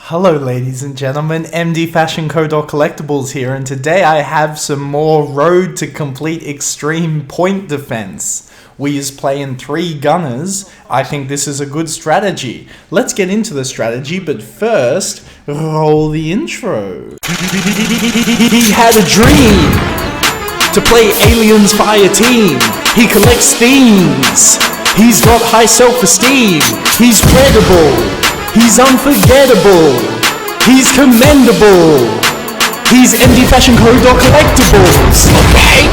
Hello ladies and gentlemen, MDfashionco Collectibles here, and today I have some more Road to Complete Extreme point defense. We is playing 3 gunners. I think this is a good strategy. Let's get into the strategy, but first, roll the intro. He had a dream to play Aliens Fireteam. He collects themes. He's got high self-esteem. He's credible. He's unforgettable. He's commendable. He's MDfashionco Collectibles. Okay?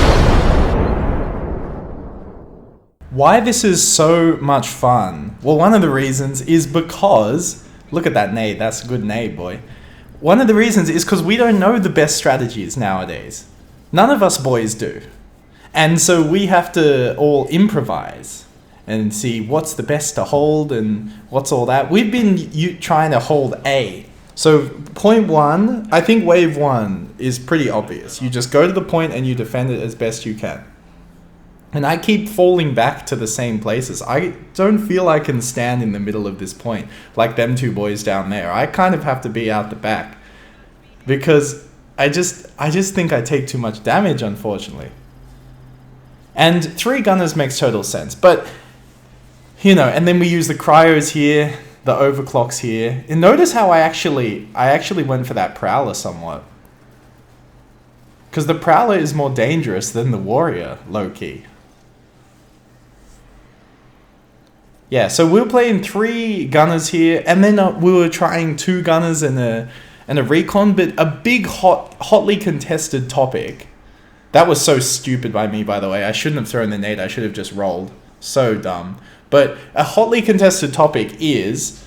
Why this is so much fun? Well, one of the reasons is because... Look at that nade. That's a good nade, boy. One of the reasons is because we don't know the best strategies nowadays. None of us boys do. And so we have to all improvise and see what's the best to hold and what's all that. We've been trying to hold A. So point 1, I think wave 1 is pretty obvious. You just go to the point and you defend it as best you can. And I keep falling back to the same places. I don't feel I can stand in the middle of this point like them 2 boys down there. I kind of have to be out the back because I just think I take too much damage, unfortunately. And 3 gunners makes total sense, but you know, and then we use the cryos here, the overclocks here. And notice how I actually went for that prowler somewhat. Because the prowler is more dangerous than the warrior, low-key. Yeah, so we were playing 3 gunners here, and then we were trying 2 gunners and a recon, but a big, hotly contested topic. That was so stupid by me, by the way. I shouldn't have thrown the nade. I should have just rolled. So dumb. But a hotly contested topic is,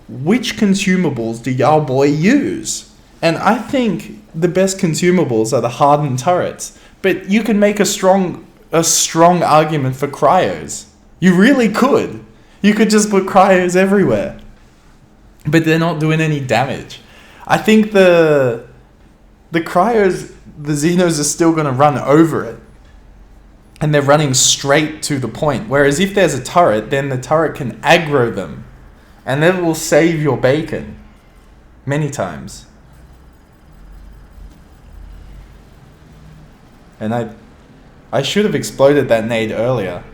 which consumables do y'all boy use? And I think the best consumables are the hardened turrets. But you can make a strong argument for cryos. You really could. You could just put cryos everywhere. But they're not doing any damage. I think the cryos, the Xenos are still going to run over it. And they're running straight to the point. Whereas if there's a turret, then the turret can aggro them. And that will save your bacon. Many times. And I should have exploded that nade earlier.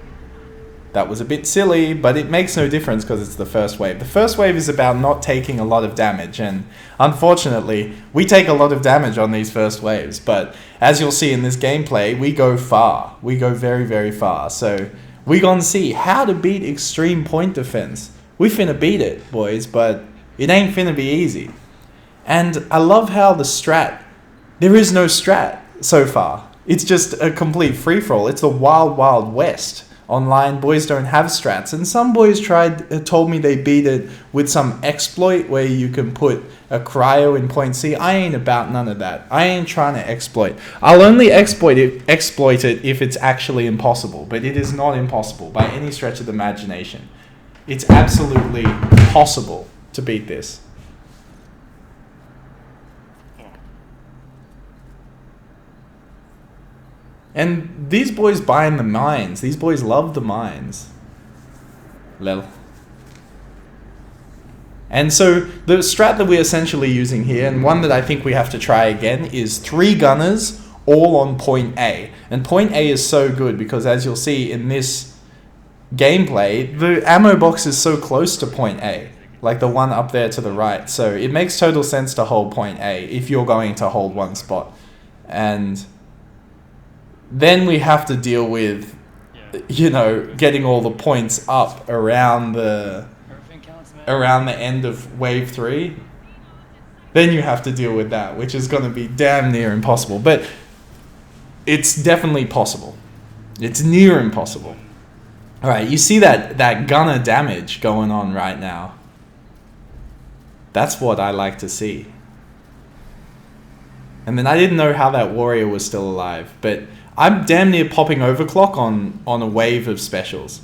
That was a bit silly, but it makes no difference because it's the first wave. The first wave is about not taking a lot of damage, and unfortunately, we take a lot of damage on these first waves, but as you'll see in this gameplay, we go far. We go very, very far. So we gonna see how to beat extreme point defense. We finna beat it, boys, but it ain't finna be easy. And I love how the strat, there is no strat so far. It's just a complete free-for-all. It's the wild, wild west. Online, boys don't have strats, and some boys told me they beat it with some exploit where you can put a cryo in point C. I ain't about none of that. I ain't trying to exploit. I'll only exploit it if it's actually impossible, but it is not impossible by any stretch of the imagination. It's absolutely possible to beat this. And these boys buying the mines. These boys love the mines. Lel. And so the strat that we're essentially using here, and one that I think we have to try again, is 3 gunners all on point A. And point A is so good because as you'll see in this gameplay, the ammo box is so close to point A. Like the one up there to the right. So it makes total sense to hold point A if you're going to hold one spot. And then we have to deal with, you know, getting all the points up around the end of wave 3. Then you have to deal with that, which is going to be damn near impossible. But it's definitely possible. It's near impossible. All right, you see that gunner damage going on right now. That's what I like to see. And then I didn't know how that warrior was still alive, but I'm damn near popping overclock on a wave of specials.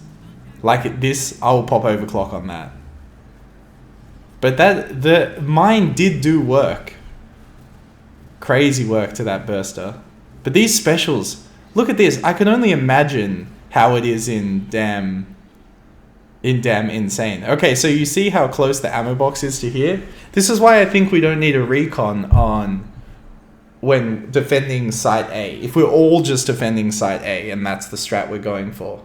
Like this, I will pop overclock on that. But the mine did do work. Crazy work to that burster. But these specials, look at this. I can only imagine how it is in damn damn insane. Okay, so you see how close the ammo box is to here? This is why I think we don't need a recon on when defending site A. If we're all just defending site A and that's the strat we're going for.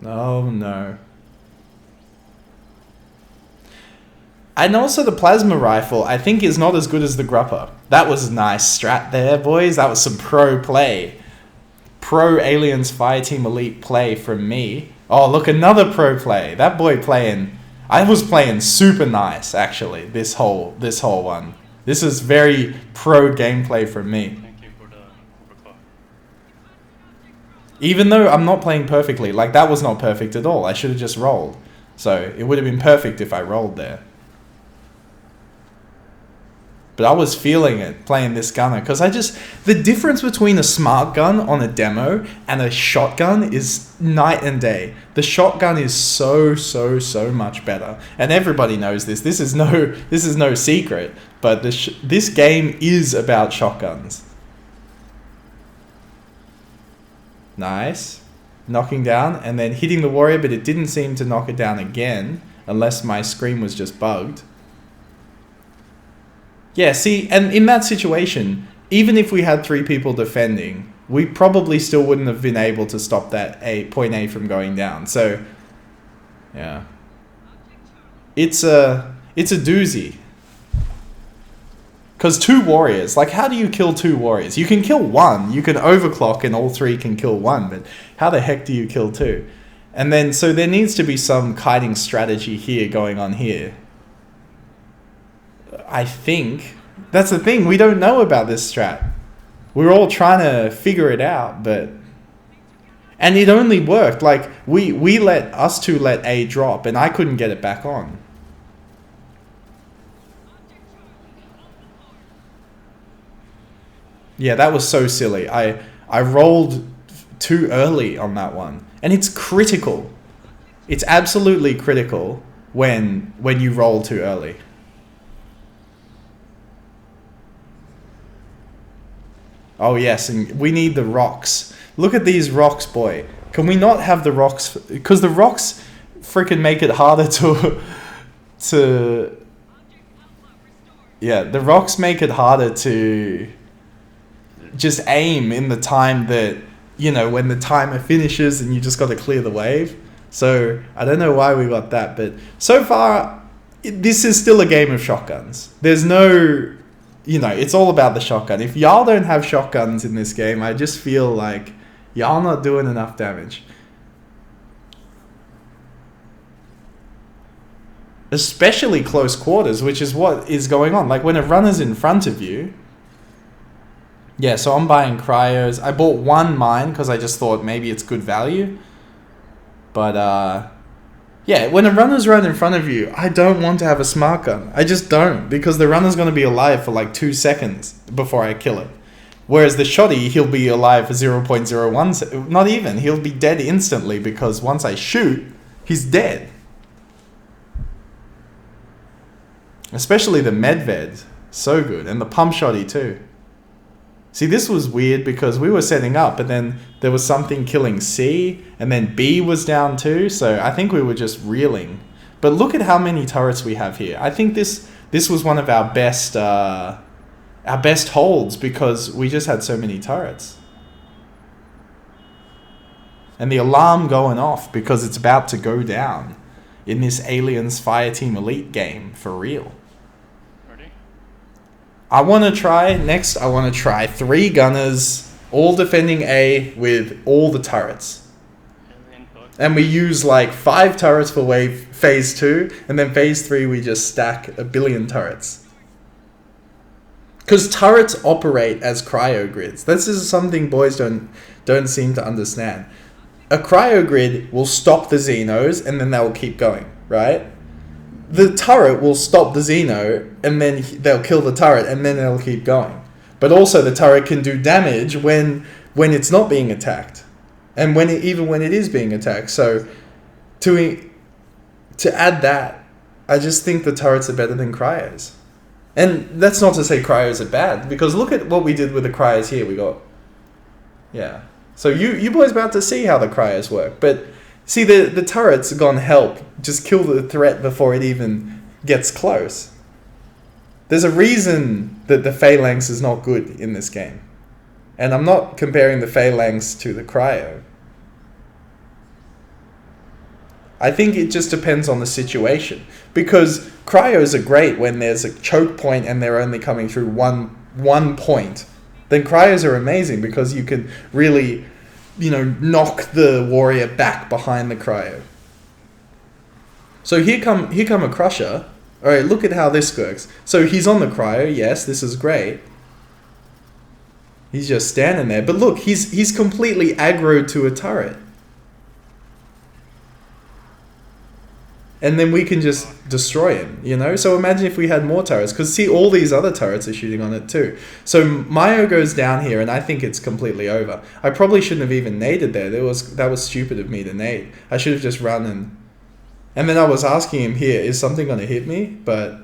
Oh no. And also the plasma rifle, I think, is not as good as the grupper. That was a nice strat there, boys. That was some pro play. Pro Aliens Fireteam Elite play from me. Oh, look, another pro play. That boy playing... I was playing super nice, actually, this whole one. This is very pro gameplay from me. Thank you for the record. Even though I'm not playing perfectly. Like, that was not perfect at all. I should have just rolled. So, it would have been perfect if I rolled there. But I was feeling it playing this gunner because the difference between a smart gun on a demo and a shotgun is night and day. The shotgun is so much better, and everybody knows this. This is no secret. But this game is about shotguns. Nice, knocking down and then hitting the warrior, but it didn't seem to knock it down again, unless my screen was just bugged. Yeah, see, and in that situation, even if we had 3 people defending, we probably still wouldn't have been able to stop that point A from going down. So, yeah. It's a doozy. Because 2 warriors, like, how do you kill 2 warriors? You can kill 1, you can overclock and all 3 can kill 1, but how the heck do you kill 2? And then, so there needs to be some kiting strategy here going on here. I think. That's the thing, we don't know about this strat. We're all trying to figure it out, but... And it only worked, like, us two let A drop, and I couldn't get it back on. Yeah, that was so silly. I rolled too early on that one. And it's critical. It's absolutely critical when you roll too early. Oh yes, and we need the rocks. Look at these rocks, boy. Can we not have the rocks? Because the rocks freaking make it harder to... Yeah, the rocks make it harder to just aim in the time that, you know, when the timer finishes and you just got to clear the wave. So, I don't know why we got that, but so far, this is still a game of shotguns. There's no... You know, it's all about the shotgun. If y'all don't have shotguns in this game, I just feel like y'all not doing enough damage. Especially close quarters, which is what is going on. Like when a runner's in front of you. Yeah, so I'm buying cryos. I bought 1 mine because I just thought maybe it's good value. But, yeah, when a runner's right in front of you, I don't want to have a smart gun. I just don't, because the runner's going to be alive for like 2 seconds before I kill it. Whereas the shotty, he'll be alive for 0.01, not even. He'll be dead instantly because once I shoot, he's dead. Especially the medved, so good. And the pump shotty too. See, this was weird because we were setting up, but then there was something killing C, and then B was down too, so I think we were just reeling. But look at how many turrets we have here. I think this was one of our best holds because we just had so many turrets. And the alarm going off because it's about to go down in this Aliens Fireteam Elite game for real. I want to try 3 gunners, all defending A with all the turrets. And we use like 5 turrets for phase 2, and then phase 3 we just stack 1 billion turrets. Because turrets operate as cryo grids. This is something boys don't seem to understand. A cryo grid will stop the Xenos, and then they will keep going, right? The turret will stop the Xeno, and then they'll kill the turret, and then they'll keep going. But also the turret can do damage when it's not being attacked. And even when it is being attacked. So to to add that, I just think the turrets are better than cryos. And that's not to say cryos are bad, because look at what we did with the cryos here. We got, yeah. So you boys about to see how the cryos work. But see, the turrets are gonna help just kill the threat before it even gets close. There's a reason that the phalanx is not good in this game. And I'm not comparing the phalanx to the cryo. I think it just depends on the situation. Because cryos are great when there's a choke point and they're only coming through one point. Then cryos are amazing because you can really, knock the warrior back behind the cryo. So here come a crusher. Alright, look at how this works. So he's on the cryo, yes, this is great. He's just standing there. But look, he's completely aggroed to a turret. And then we can just destroy him, So imagine if we had more turrets. Because see, all these other turrets are shooting on it too. So Mayo goes down here, and I think it's completely over. I probably shouldn't have even naded there. That was stupid of me to nade. I should have just run and... And then I was asking him here, is something going to hit me? But...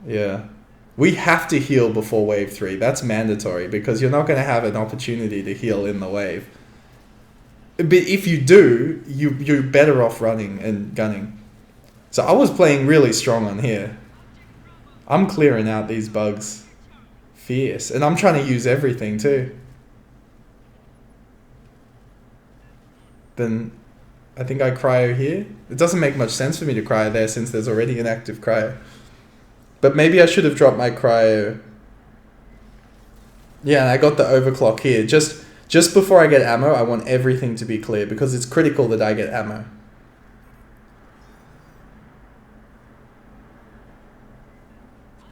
yeah. We have to heal before wave 3. That's mandatory, because you're not going to have an opportunity to heal in the wave. But if you do, you're better off running and gunning. So I was playing really strong on here. I'm clearing out these bugs. Fierce. And I'm trying to use everything too. Then I think I cryo here. It doesn't make much sense for me to cryo there since there's already an active cryo. But maybe I should have dropped my cryo. Yeah, and I got the overclock here. Just before I get ammo, I want everything to be clear because it's critical that I get ammo.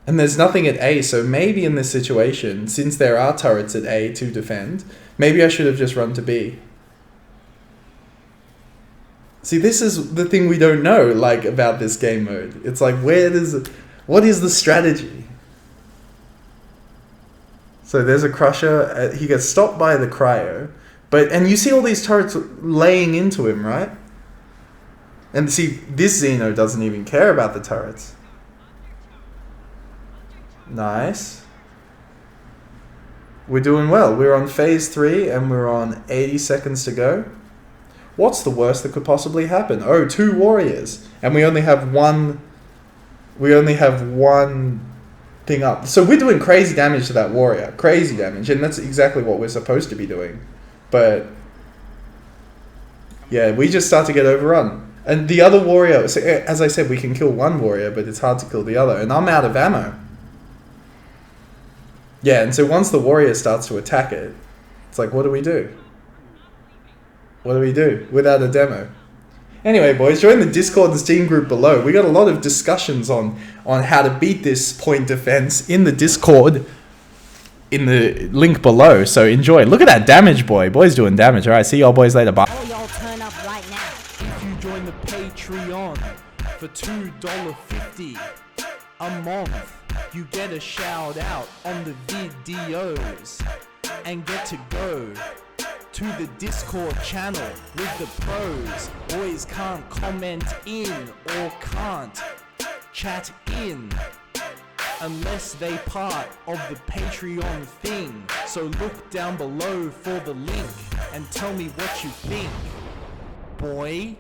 And there's nothing at A, so maybe in this situation, since there are turrets at A to defend, maybe I should have just run to B. See, this is the thing we don't know, about this game mode. It's like, what is the strategy? So there's a crusher. He gets stopped by the cryo, and you see all these turrets laying into him, right? And see, this Xeno doesn't even care about the turrets. Nice. We're doing well. We're on phase 3 and we're on 80 seconds to go. What's the worst that could possibly happen? Oh, 2 warriors, and we only have one thing up. So we're doing crazy damage to that warrior. Crazy damage. And that's exactly what we're supposed to be doing. But yeah, we just start to get overrun. And the other warrior, so as I said, we can kill one warrior, but it's hard to kill the other. And I'm out of ammo. Yeah, and so once the warrior starts to attack it, it's like, what do we do? What do we do without a demo? Anyway, boys, join the Discord and Steam group below. We got a lot of discussions on how to beat this point defense in the Discord in the link below. So enjoy. Look at that damage, boy. Boy's doing damage. All right, see y'all boys later. Bye. All y'all turn up right now. If you join the Patreon for $2.50 a month, you get a shout out on the videos and get to go to the Discord channel with the pros. Boys can't comment in or can't chat in unless they part of the Patreon thing. So look down below for the link and tell me what you think, boy.